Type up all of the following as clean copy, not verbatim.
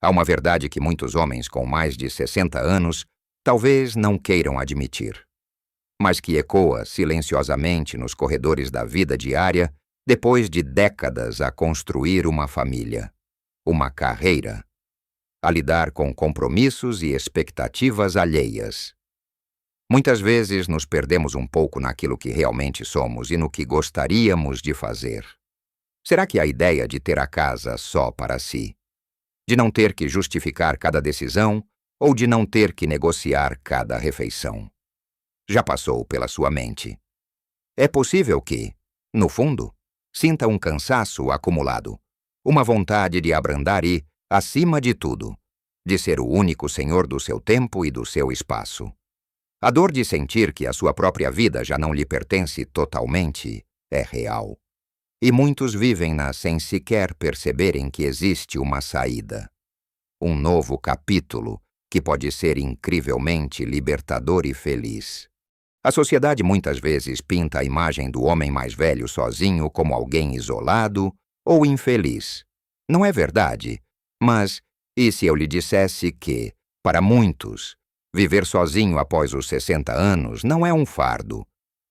Há uma verdade que muitos homens com mais de 60 anos talvez não queiram admitir, mas que ecoa silenciosamente nos corredores da vida diária depois de décadas a construir uma família, uma carreira, a lidar com compromissos e expectativas alheias. Muitas vezes nos perdemos um pouco naquilo que realmente somos e no que gostaríamos de fazer. Será que a ideia de ter a casa só para si, de não ter que justificar cada decisão ou de não ter que negociar cada refeição, já passou pela sua mente? É possível que, no fundo, sinta um cansaço acumulado, uma vontade de abrandar e, acima de tudo, de ser o único senhor do seu tempo e do seu espaço. A dor de sentir que a sua própria vida já não lhe pertence totalmente é real. E muitos vivem-na sem sequer perceberem que existe uma saída. Um novo capítulo que pode ser incrivelmente libertador e feliz. A sociedade muitas vezes pinta a imagem do homem mais velho sozinho como alguém isolado ou infeliz. Não é verdade, mas e se eu lhe dissesse que, para muitos, viver sozinho após os 60 anos não é um fardo,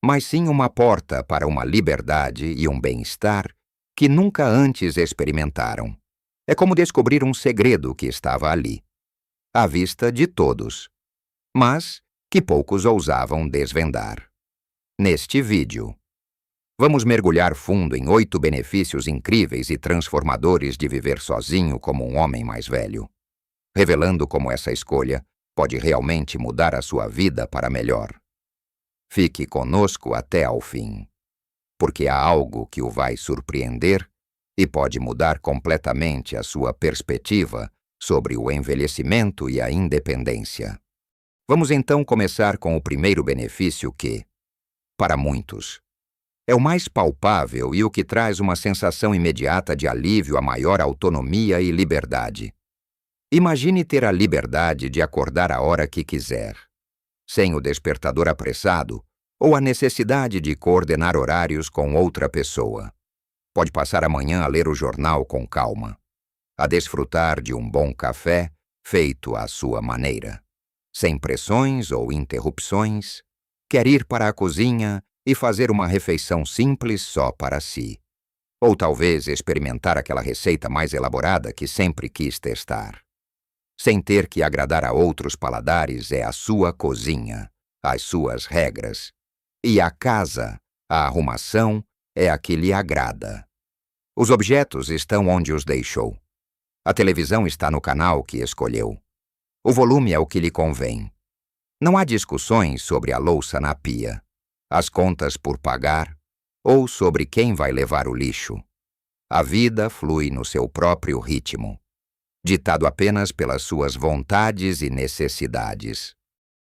mas sim uma porta para uma liberdade e um bem-estar que nunca antes experimentaram. É como descobrir um segredo que estava ali, à vista de todos, mas que poucos ousavam desvendar. Neste vídeo, vamos mergulhar fundo em 8 benefícios incríveis e transformadores de viver sozinho como um homem mais velho, revelando como essa escolha pode realmente mudar a sua vida para melhor. Fique conosco até ao fim, porque há algo que o vai surpreender e pode mudar completamente a sua perspectiva sobre o envelhecimento e a independência. Vamos então começar com o primeiro benefício que, para muitos, é o mais palpável e o que traz uma sensação imediata de alívio a maior autonomia e liberdade. Imagine ter a liberdade de acordar a hora que quiser, sem o despertador apressado ou a necessidade de coordenar horários com outra pessoa. Pode passar a manhã a ler o jornal com calma, a desfrutar de um bom café feito à sua maneira, sem pressões ou interrupções. Quer ir para a cozinha e fazer uma refeição simples só para si. Ou talvez experimentar aquela receita mais elaborada que sempre quis testar. Sem ter que agradar a outros paladares, é a sua cozinha, as suas regras. E a casa, a arrumação, é a que lhe agrada. Os objetos estão onde os deixou. A televisão está no canal que escolheu. O volume é o que lhe convém. Não há discussões sobre a louça na pia, as contas por pagar ou sobre quem vai levar o lixo. A vida flui no seu próprio ritmo, ditado apenas pelas suas vontades e necessidades.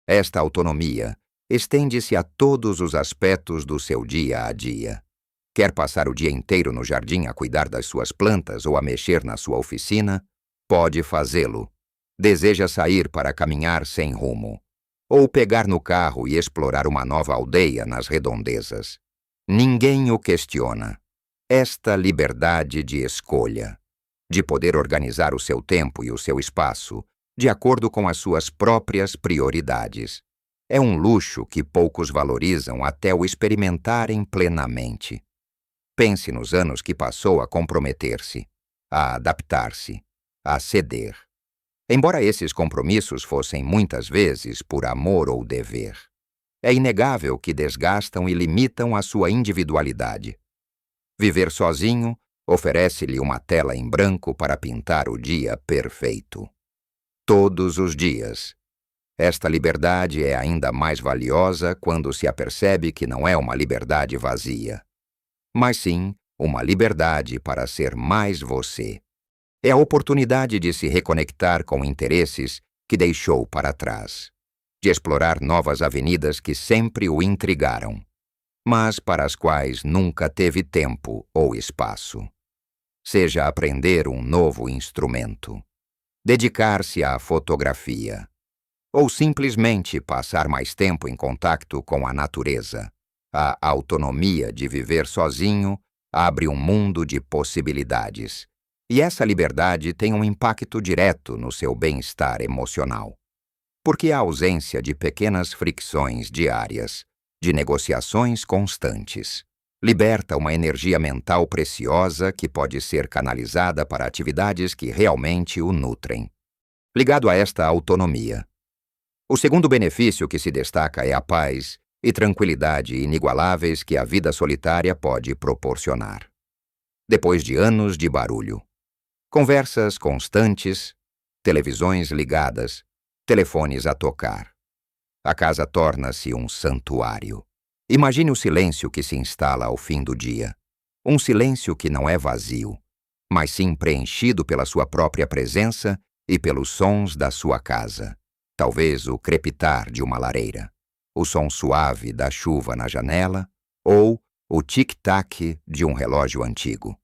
Esta autonomia estende-se a todos os aspectos do seu dia a dia. Quer passar o dia inteiro no jardim a cuidar das suas plantas ou a mexer na sua oficina? Pode fazê-lo. Deseja sair para caminhar sem rumo, ou pegar no carro e explorar uma nova aldeia nas redondezas. Ninguém o questiona. Esta liberdade de escolha, de poder organizar o seu tempo e o seu espaço de acordo com as suas próprias prioridades, é um luxo que poucos valorizam até o experimentarem plenamente. Pense nos anos que passou a comprometer-se, a adaptar-se, a ceder. Embora esses compromissos fossem muitas vezes por amor ou dever, é inegável que desgastam e limitam a sua individualidade. Viver sozinho oferece-lhe uma tela em branco para pintar o dia perfeito. Todos os dias. Esta liberdade é ainda mais valiosa quando se apercebe que não é uma liberdade vazia, mas sim uma liberdade para ser mais você. É a oportunidade de se reconectar com interesses que deixou para trás, de explorar novas avenidas que sempre o intrigaram, mas para as quais nunca teve tempo ou espaço. Seja aprender um novo instrumento, dedicar-se à fotografia, ou simplesmente passar mais tempo em contato com a natureza. A autonomia de viver sozinho abre um mundo de possibilidades, E essa liberdade tem um impacto direto no seu bem-estar emocional. Porque a ausência de pequenas fricções diárias, de negociações constantes, liberta uma energia mental preciosa que pode ser canalizada para atividades que realmente o nutrem. Ligado a esta autonomia, o segundo benefício que se destaca é a paz e tranquilidade inigualáveis que a vida solitária pode proporcionar. Depois de anos de barulho, conversas constantes, televisões ligadas, telefones a tocar, a casa torna-se um santuário. Imagine o silêncio que se instala ao fim do dia. Um silêncio que não é vazio, mas sim preenchido pela sua própria presença e pelos sons da sua casa. Talvez o crepitar de uma lareira, o som suave da chuva na janela ou o tic-tac de um relógio antigo.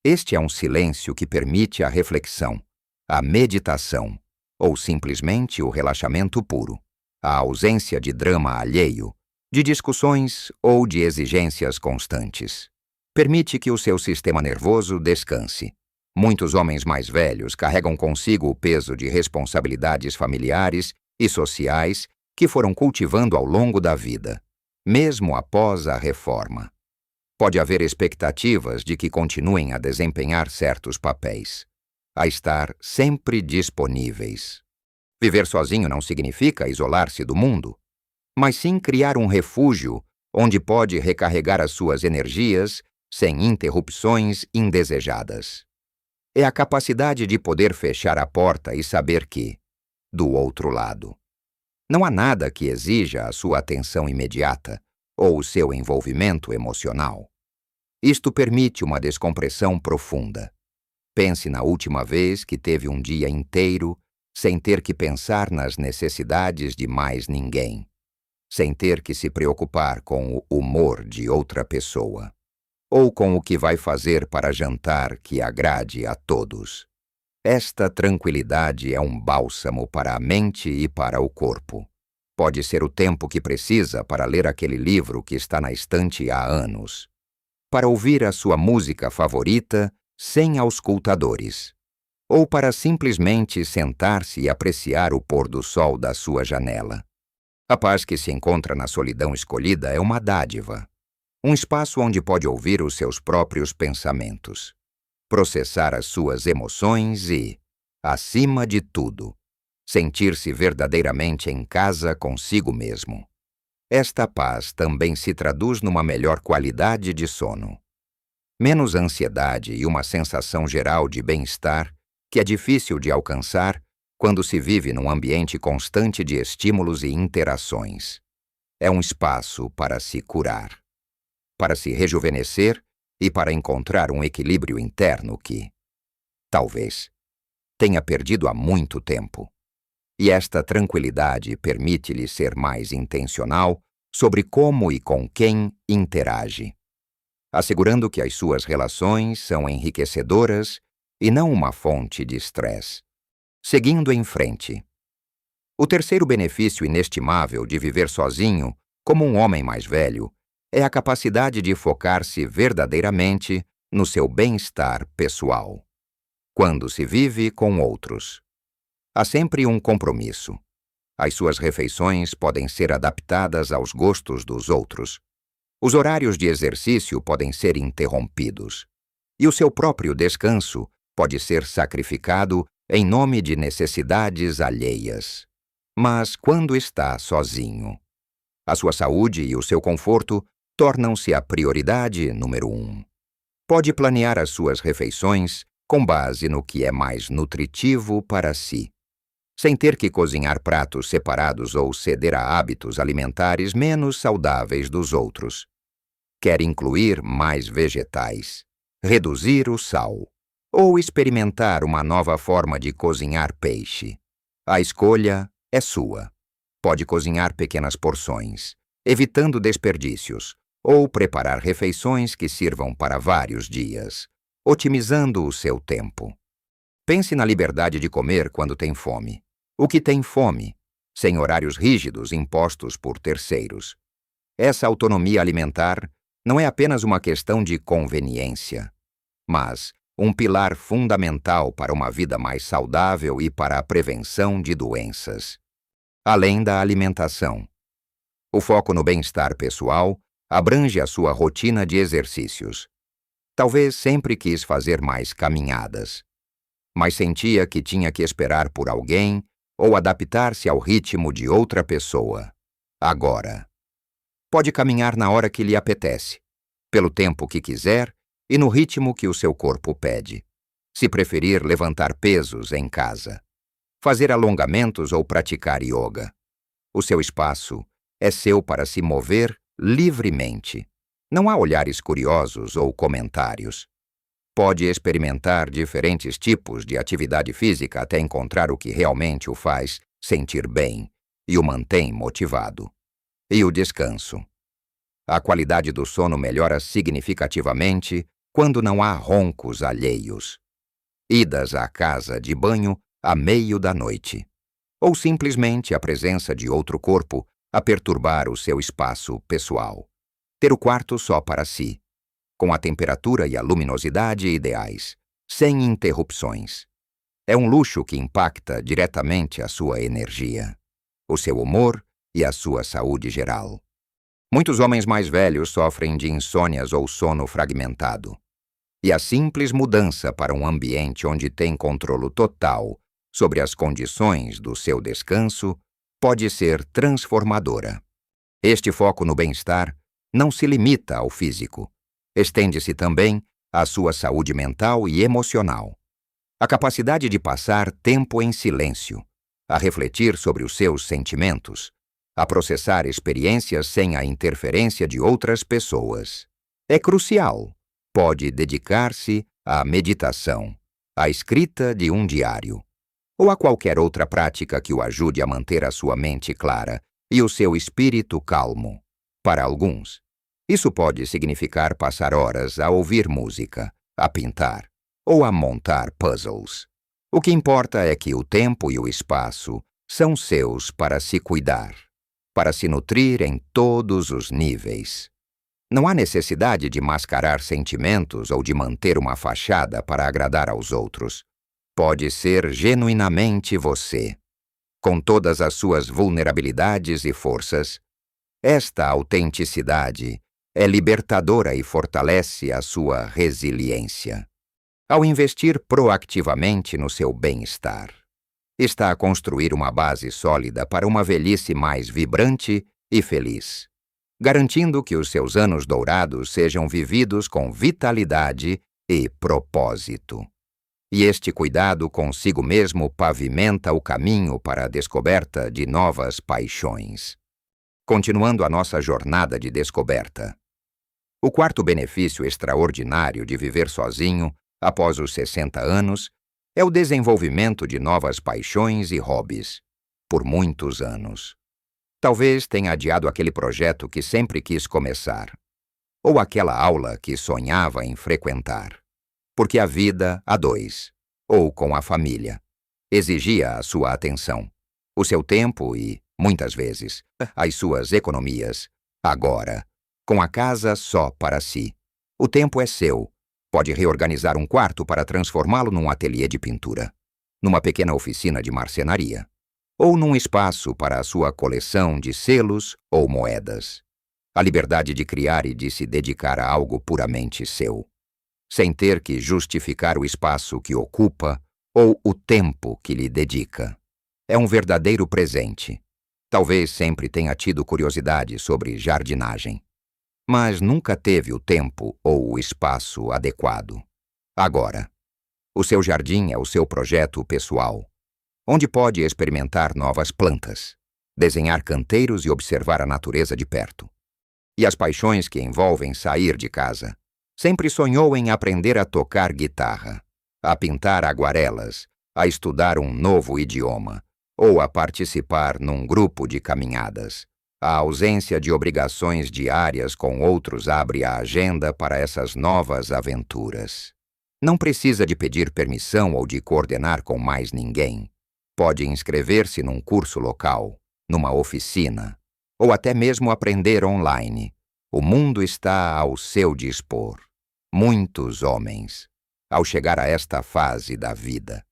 Este é um silêncio que permite a reflexão, a meditação ou simplesmente o relaxamento puro, a ausência de drama alheio, de discussões ou de exigências constantes. Permite que o seu sistema nervoso descanse. Muitos homens mais velhos carregam consigo o peso de responsabilidades familiares e sociais que foram cultivando ao longo da vida, mesmo após a reforma. Pode haver expectativas de que continuem a desempenhar certos papéis, a estar sempre disponíveis. Viver sozinho não significa isolar-se do mundo, mas sim criar um refúgio onde pode recarregar as suas energias sem interrupções indesejadas. É a capacidade de poder fechar a porta e saber que, do outro lado, não há nada que exija a sua atenção imediata ou o seu envolvimento emocional. Isto permite uma descompressão profunda. Pense na última vez que teve um dia inteiro sem ter que pensar nas necessidades de mais ninguém, sem ter que se preocupar com o humor de outra pessoa, ou com o que vai fazer para jantar que agrade a todos. Esta tranquilidade é um bálsamo para a mente e para o corpo. Pode ser o tempo que precisa para ler aquele livro que está na estante há anos, para ouvir a sua música favorita sem auscultadores, ou para simplesmente sentar-se e apreciar o pôr do sol da sua janela. A paz que se encontra na solidão escolhida é uma dádiva, um espaço onde pode ouvir os seus próprios pensamentos, processar as suas emoções e, acima de tudo, sentir-se verdadeiramente em casa consigo mesmo. Esta paz também se traduz numa melhor qualidade de sono, menos ansiedade e uma sensação geral de bem-estar que é difícil de alcançar quando se vive num ambiente constante de estímulos e interações. É um espaço para se curar, para se rejuvenescer e para encontrar um equilíbrio interno que, talvez, tenha perdido há muito tempo. E esta tranquilidade permite-lhe ser mais intencional sobre como e com quem interage, assegurando que as suas relações são enriquecedoras e não uma fonte de estresse. Seguindo em frente. O terceiro benefício inestimável de viver sozinho, como um homem mais velho, é a capacidade de focar-se verdadeiramente no seu bem-estar pessoal. Quando se vive com outros, há sempre um compromisso. As suas refeições podem ser adaptadas aos gostos dos outros. Os horários de exercício podem ser interrompidos. E o seu próprio descanso pode ser sacrificado em nome de necessidades alheias. Mas quando está sozinho, a sua saúde e o seu conforto tornam-se a prioridade número 1. Pode planear as suas refeições com base no que é mais nutritivo para si, sem ter que cozinhar pratos separados ou ceder a hábitos alimentares menos saudáveis dos outros. Quer incluir mais vegetais, reduzir o sal, ou experimentar uma nova forma de cozinhar peixe. A escolha é sua. Pode cozinhar pequenas porções, evitando desperdícios, ou preparar refeições que sirvam para vários dias, otimizando o seu tempo. Pense na liberdade de comer quando tem fome. O que tem fome, sem horários rígidos impostos por terceiros. Essa autonomia alimentar não é apenas uma questão de conveniência, mas um pilar fundamental para uma vida mais saudável e para a prevenção de doenças. Além da alimentação, o foco no bem-estar pessoal abrange a sua rotina de exercícios. Talvez sempre quis fazer mais caminhadas, mas sentia que tinha que esperar por alguém ou adaptar-se ao ritmo de outra pessoa. Agora, pode caminhar na hora que lhe apetece, pelo tempo que quiser e no ritmo que o seu corpo pede. Se preferir levantar pesos em casa, fazer alongamentos ou praticar yoga. O seu espaço é seu para se mover livremente. Não há olhares curiosos ou comentários. Pode experimentar diferentes tipos de atividade física até encontrar o que realmente o faz sentir bem e o mantém motivado. E o descanso. A qualidade do sono melhora significativamente quando não há roncos alheios, idas à casa de banho à meio da noite, ou simplesmente a presença de outro corpo a perturbar o seu espaço pessoal. Ter o quarto só para si, com a temperatura e a luminosidade ideais, sem interrupções. É um luxo que impacta diretamente a sua energia, o seu humor e a sua saúde geral. Muitos homens mais velhos sofrem de insônias ou sono fragmentado. E a simples mudança para um ambiente onde tem controle total sobre as condições do seu descanso pode ser transformadora. Este foco no bem-estar não se limita ao físico. Estende-se também à sua saúde mental e emocional. A capacidade de passar tempo em silêncio, a refletir sobre os seus sentimentos, a processar experiências sem a interferência de outras pessoas. É crucial. Pode dedicar-se à meditação, à escrita de um diário, ou a qualquer outra prática que o ajude a manter a sua mente clara e o seu espírito calmo. Para alguns, isso pode significar passar horas a ouvir música, a pintar ou a montar puzzles. O que importa é que o tempo e o espaço são seus para se cuidar, para se nutrir em todos os níveis. Não há necessidade de mascarar sentimentos ou de manter uma fachada para agradar aos outros. Pode ser genuinamente você, com todas as suas vulnerabilidades e forças. Esta autenticidade é libertadora e fortalece a sua resiliência. Ao investir proativamente no seu bem-estar, está a construir uma base sólida para uma velhice mais vibrante e feliz, garantindo que os seus anos dourados sejam vividos com vitalidade e propósito. E este cuidado consigo mesmo pavimenta o caminho para a descoberta de novas paixões. Continuando a nossa jornada de descoberta. O quarto benefício extraordinário de viver sozinho, após os 60 anos, é o desenvolvimento de novas paixões e hobbies, por muitos anos. Talvez tenha adiado aquele projeto que sempre quis começar, ou aquela aula que sonhava em frequentar, porque a vida a dois, ou com a família, exigia a sua atenção, o seu tempo e, muitas vezes, as suas economias. Agora, com a casa só para si, o tempo é seu. Pode reorganizar um quarto para transformá-lo num ateliê de pintura, numa pequena oficina de marcenaria, ou num espaço para a sua coleção de selos ou moedas. A liberdade de criar e de se dedicar a algo puramente seu, sem ter que justificar o espaço que ocupa ou o tempo que lhe dedica. É um verdadeiro presente. Talvez sempre tenha tido curiosidade sobre jardinagem, mas nunca teve o tempo ou o espaço adequado. Agora, o seu jardim é o seu projeto pessoal, onde pode experimentar novas plantas, desenhar canteiros e observar a natureza de perto. E as paixões que envolvem sair de casa. Sempre sonhou em aprender a tocar guitarra, a pintar aguarelas, a estudar um novo idioma, ou a participar num grupo de caminhadas. A ausência de obrigações diárias com outros abre a agenda para essas novas aventuras. Não precisa de pedir permissão ou de coordenar com mais ninguém. Pode inscrever-se num curso local, numa oficina, ou até mesmo aprender online. O mundo está ao seu dispor. Muitos homens, ao chegar a esta fase da vida.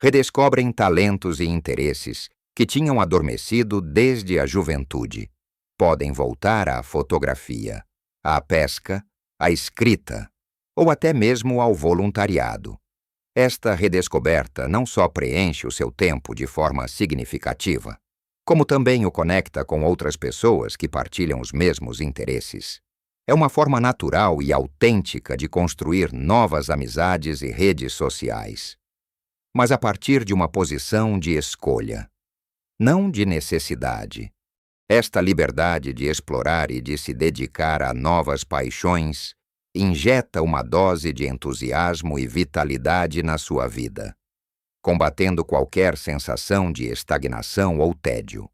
Redescobrem talentos e interesses que tinham adormecido desde a juventude. Podem voltar à fotografia, à pesca, à escrita ou até mesmo ao voluntariado. Esta redescoberta não só preenche o seu tempo de forma significativa, como também o conecta com outras pessoas que partilham os mesmos interesses. É uma forma natural e autêntica de construir novas amizades e redes sociais, mas a partir de uma posição de escolha, não de necessidade. Esta liberdade de explorar e de se dedicar a novas paixões injeta uma dose de entusiasmo e vitalidade na sua vida, combatendo qualquer sensação de estagnação ou tédio.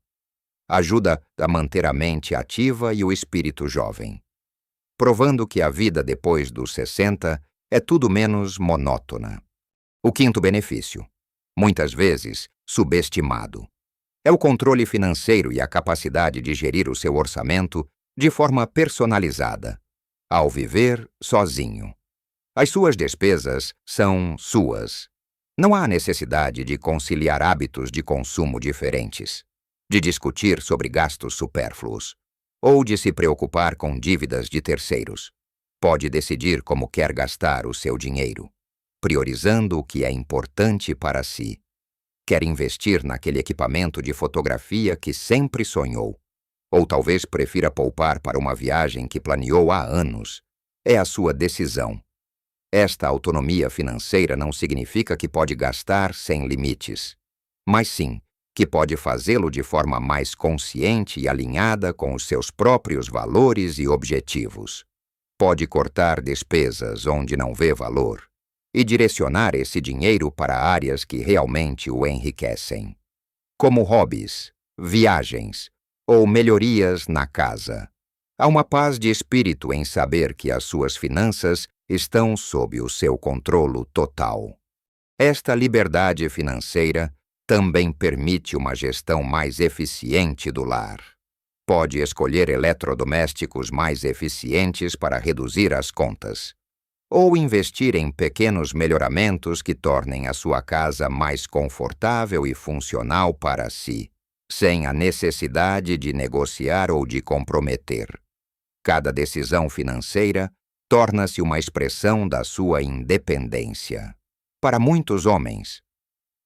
Ajuda a manter a mente ativa e o espírito jovem, provando que a vida depois dos 60 é tudo menos monótona. O quinto benefício, muitas vezes subestimado, é o controle financeiro e a capacidade de gerir o seu orçamento de forma personalizada, ao viver sozinho. As suas despesas são suas. Não há necessidade de conciliar hábitos de consumo diferentes, de discutir sobre gastos supérfluos, ou de se preocupar com dívidas de terceiros. Pode decidir como quer gastar o seu dinheiro, priorizando o que é importante para si. Quer investir naquele equipamento de fotografia que sempre sonhou, ou talvez prefira poupar para uma viagem que planeou há anos. É a sua decisão. Esta autonomia financeira não significa que pode gastar sem limites, mas sim que pode fazê-lo de forma mais consciente e alinhada com os seus próprios valores e objetivos. Pode cortar despesas onde não vê valor e direcionar esse dinheiro para áreas que realmente o enriquecem, como hobbies, viagens ou melhorias na casa. Há uma paz de espírito em saber que as suas finanças estão sob o seu controle total. Esta liberdade financeira também permite uma gestão mais eficiente do lar. Pode escolher eletrodomésticos mais eficientes para reduzir as contas, ou investir em pequenos melhoramentos que tornem a sua casa mais confortável e funcional para si, sem a necessidade de negociar ou de comprometer. Cada decisão financeira torna-se uma expressão da sua independência. Para muitos homens,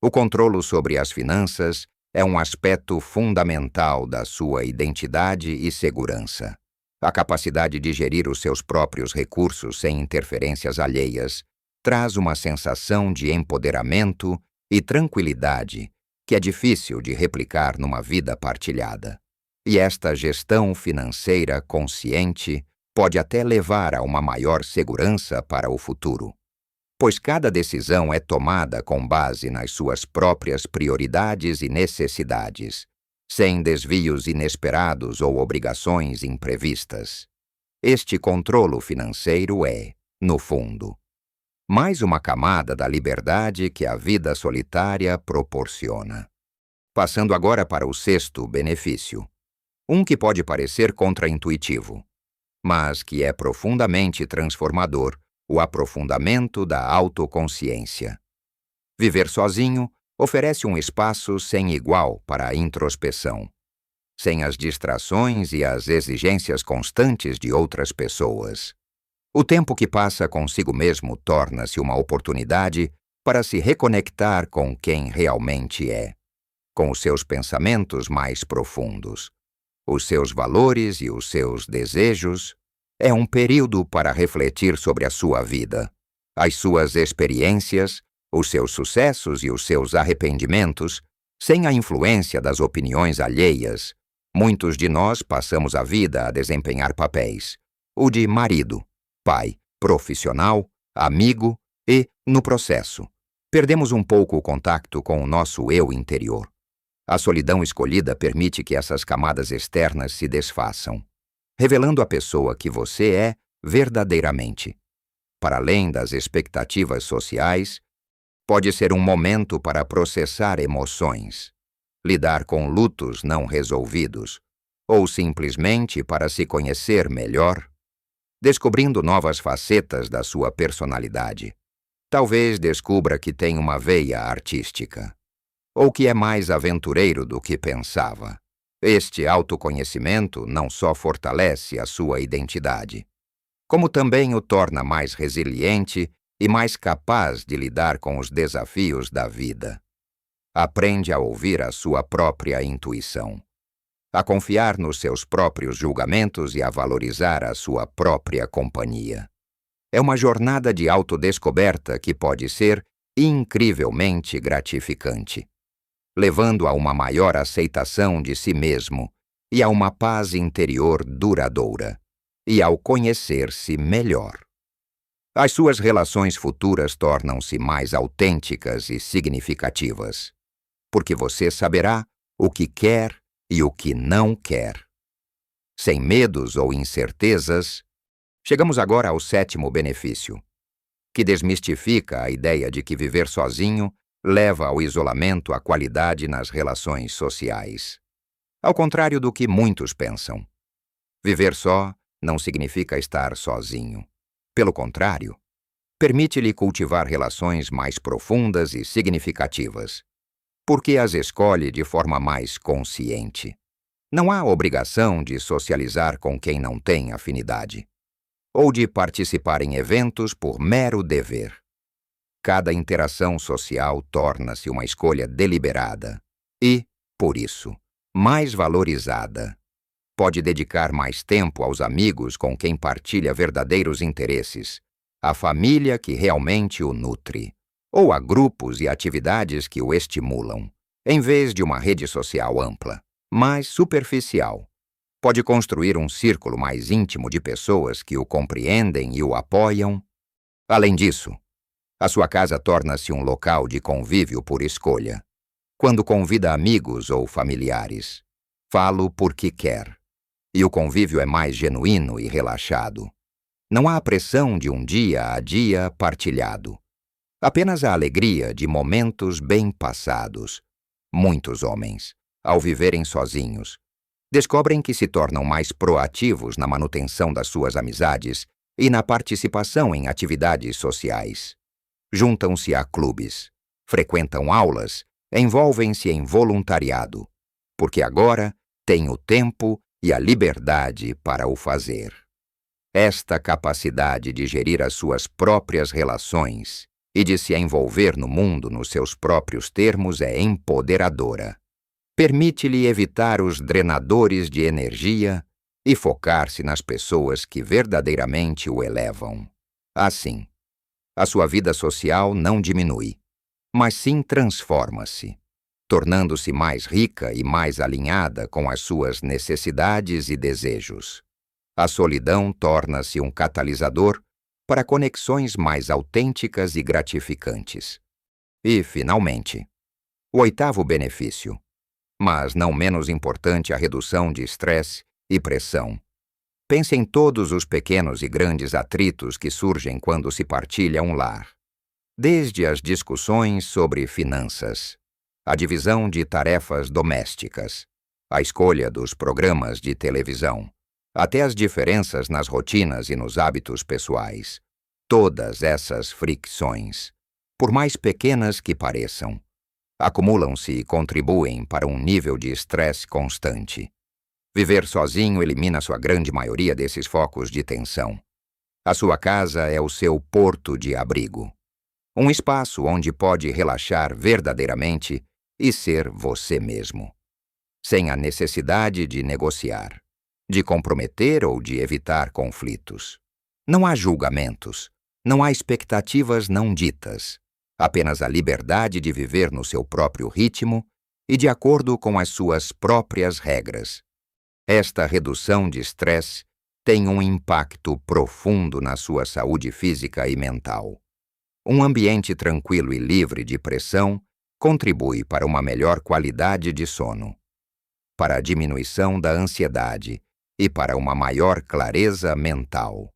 o controle sobre as finanças é um aspecto fundamental da sua identidade e segurança. A capacidade de gerir os seus próprios recursos sem interferências alheias traz uma sensação de empoderamento e tranquilidade que é difícil de replicar numa vida partilhada. E esta gestão financeira consciente pode até levar a uma maior segurança para o futuro, pois cada decisão é tomada com base nas suas próprias prioridades e necessidades, sem desvios inesperados ou obrigações imprevistas. Este controle financeiro é, no fundo, mais uma camada da liberdade que a vida solitária proporciona. Passando agora para o sexto benefício, um que pode parecer contraintuitivo, mas que é profundamente transformador: o aprofundamento da autoconsciência. Viver sozinho oferece um espaço sem igual para a introspeção, sem as distrações e as exigências constantes de outras pessoas. O tempo que passa consigo mesmo torna-se uma oportunidade para se reconectar com quem realmente é, com os seus pensamentos mais profundos, os seus valores e os seus desejos. É um período para refletir sobre a sua vida, as suas experiências, os seus sucessos e os seus arrependimentos, sem a influência das opiniões alheias. Muitos de nós passamos a vida a desempenhar papéis: o de marido, pai, profissional, amigo e, no processo, perdemos um pouco o contato com o nosso eu interior. A solidão escolhida permite que essas camadas externas se desfaçam, revelando a pessoa que você é verdadeiramente. Para além das expectativas sociais, pode ser um momento para processar emoções, lidar com lutos não resolvidos, ou simplesmente para se conhecer melhor, descobrindo novas facetas da sua personalidade. Talvez descubra que tem uma veia artística, ou que é mais aventureiro do que pensava. Este autoconhecimento não só fortalece a sua identidade, como também o torna mais resiliente e mais capaz de lidar com os desafios da vida. Aprende a ouvir a sua própria intuição, a confiar nos seus próprios julgamentos e a valorizar a sua própria companhia. É uma jornada de autodescoberta que pode ser incrivelmente gratificante, levando a uma maior aceitação de si mesmo e a uma paz interior duradoura, e ao conhecer-se melhor. As suas relações futuras tornam-se mais autênticas e significativas, porque você saberá o que quer e o que não quer. Sem medos ou incertezas, chegamos agora ao 7º benefício, que desmistifica a ideia de que viver sozinho leva ao isolamento a qualidade nas relações sociais. Ao contrário do que muitos pensam, viver só não significa estar sozinho. Pelo contrário, permite-lhe cultivar relações mais profundas e significativas, porque as escolhe de forma mais consciente. Não há obrigação de socializar com quem não tem afinidade, ou de participar em eventos por mero dever. Cada interação social torna-se uma escolha deliberada e, por isso, mais valorizada. Pode dedicar mais tempo aos amigos com quem partilha verdadeiros interesses, à família que realmente o nutre, ou a grupos e atividades que o estimulam, em vez de uma rede social ampla, mais superficial. Pode construir um círculo mais íntimo de pessoas que o compreendem e o apoiam. Além disso, a sua casa torna-se um local de convívio por escolha. Quando convida amigos ou familiares, falo porque quer, e o convívio é mais genuíno e relaxado. Não há a pressão de um dia a dia partilhado, apenas a alegria de momentos bem passados. Muitos homens, ao viverem sozinhos, descobrem que se tornam mais proativos na manutenção das suas amizades e na participação em atividades sociais. Juntam-se a clubes, frequentam aulas, envolvem-se em voluntariado, porque agora têm o tempo e a liberdade para o fazer. Esta capacidade de gerir as suas próprias relações e de se envolver no mundo nos seus próprios termos é empoderadora. Permite-lhe evitar os drenadores de energia e focar-se nas pessoas que verdadeiramente o elevam. Assim, a sua vida social não diminui, mas sim transforma-se, tornando-se mais rica e mais alinhada com as suas necessidades e desejos. A solidão torna-se um catalisador para conexões mais autênticas e gratificantes. E, finalmente, o 8º benefício, mas não menos importante, a redução de estresse e pressão. Pense em todos os pequenos e grandes atritos que surgem quando se partilha um lar. Desde as discussões sobre finanças, a divisão de tarefas domésticas, a escolha dos programas de televisão, até as diferenças nas rotinas e nos hábitos pessoais. Todas essas fricções, por mais pequenas que pareçam, acumulam-se e contribuem para um nível de estresse constante. Viver sozinho elimina sua grande maioria desses focos de tensão. A sua casa é o seu porto de abrigo, um espaço onde pode relaxar verdadeiramente e ser você mesmo, sem a necessidade de negociar, de comprometer ou de evitar conflitos. Não há julgamentos, não há expectativas não ditas, apenas a liberdade de viver no seu próprio ritmo e de acordo com as suas próprias regras. Esta redução de estresse tem um impacto profundo na sua saúde física e mental. Um ambiente tranquilo e livre de pressão contribui para uma melhor qualidade de sono, para a diminuição da ansiedade e para uma maior clareza mental.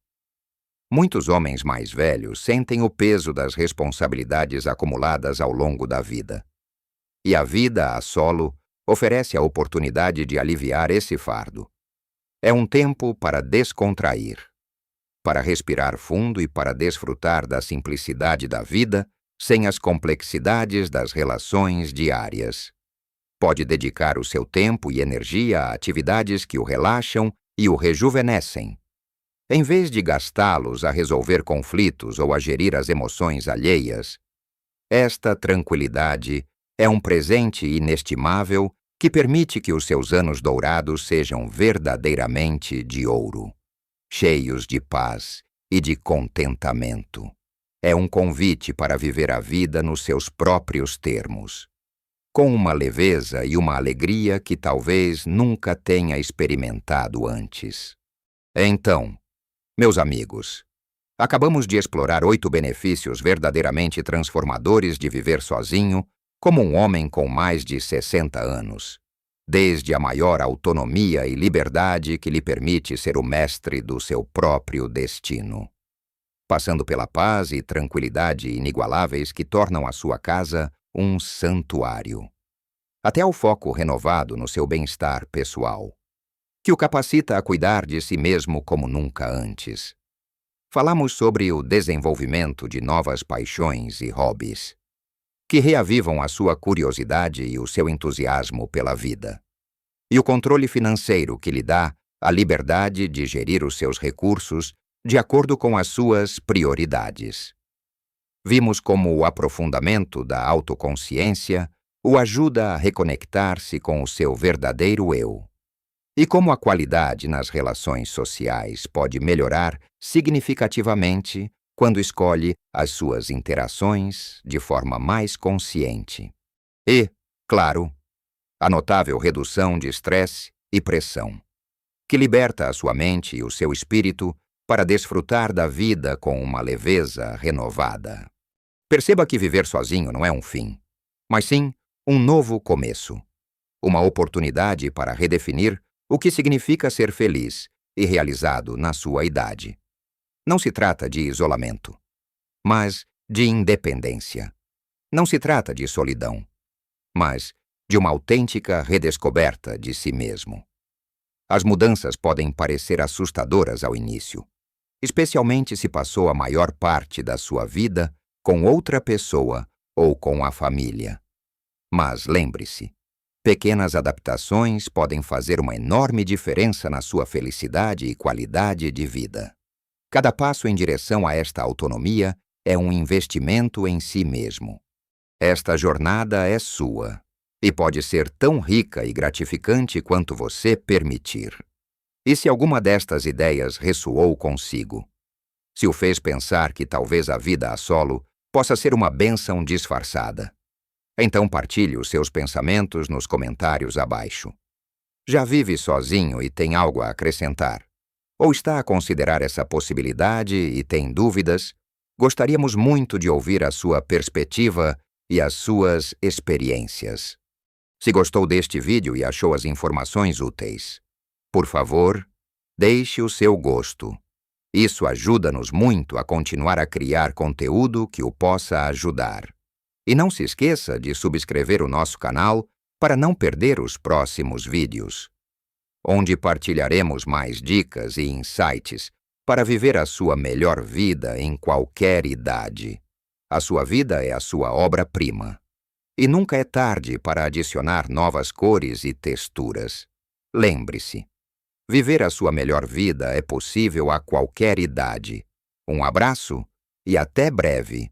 Muitos homens mais velhos sentem o peso das responsabilidades acumuladas ao longo da vida. E a vida a solo oferece a oportunidade de aliviar esse fardo. É um tempo para descontrair, para respirar fundo e para desfrutar da simplicidade da vida sem as complexidades das relações diárias. Pode dedicar o seu tempo e energia a atividades que o relaxam e o rejuvenescem. Em vez de gastá-los a resolver conflitos ou a gerir as emoções alheias, esta tranquilidade é um presente inestimável que permite que os seus anos dourados sejam verdadeiramente de ouro, cheios de paz e de contentamento. É um convite para viver a vida nos seus próprios termos, com uma leveza e uma alegria que talvez nunca tenha experimentado antes. Então, meus amigos, acabamos de explorar 8 benefícios verdadeiramente transformadores de viver sozinho como um homem com mais de 60 anos, desde a maior autonomia e liberdade que lhe permite ser o mestre do seu próprio destino, passando pela paz e tranquilidade inigualáveis que tornam a sua casa um santuário, até o foco renovado no seu bem-estar pessoal, que o capacita a cuidar de si mesmo como nunca antes. Falamos sobre o desenvolvimento de novas paixões e hobbies, que reavivam a sua curiosidade e o seu entusiasmo pela vida, e o controle financeiro que lhe dá a liberdade de gerir os seus recursos de acordo com as suas prioridades. Vimos como o aprofundamento da autoconsciência o ajuda a reconectar-se com o seu verdadeiro eu, e como a qualidade nas relações sociais pode melhorar significativamente quando escolhe as suas interações de forma mais consciente. E, claro, a notável redução de estresse e pressão, que liberta a sua mente e o seu espírito para desfrutar da vida com uma leveza renovada. Perceba que viver sozinho não é um fim, mas sim um novo começo, uma oportunidade para redefinir o que significa ser feliz e realizado na sua idade. Não se trata de isolamento, mas de independência. Não se trata de solidão, mas de uma autêntica redescoberta de si mesmo. As mudanças podem parecer assustadoras ao início, especialmente se passou a maior parte da sua vida com outra pessoa ou com a família. Mas lembre-se, pequenas adaptações podem fazer uma enorme diferença na sua felicidade e qualidade de vida. Cada passo em direção a esta autonomia é um investimento em si mesmo. Esta jornada é sua e pode ser tão rica e gratificante quanto você permitir. E se alguma destas ideias ressoou consigo? Se o fez pensar que talvez a vida a solo possa ser uma bênção disfarçada? Então partilhe os seus pensamentos nos comentários abaixo. Já vive sozinho e tem algo a acrescentar? Ou está a considerar essa possibilidade e tem dúvidas? Gostaríamos muito de ouvir a sua perspectiva e as suas experiências. Se gostou deste vídeo e achou as informações úteis, por favor, deixe o seu gosto. Isso ajuda-nos muito a continuar a criar conteúdo que o possa ajudar. E não se esqueça de subscrever o nosso canal para não perder os próximos vídeos, onde partilharemos mais dicas e insights para viver a sua melhor vida em qualquer idade. A sua vida é a sua obra-prima. E nunca é tarde para adicionar novas cores e texturas. Lembre-se, viver a sua melhor vida é possível a qualquer idade. Um abraço e até breve!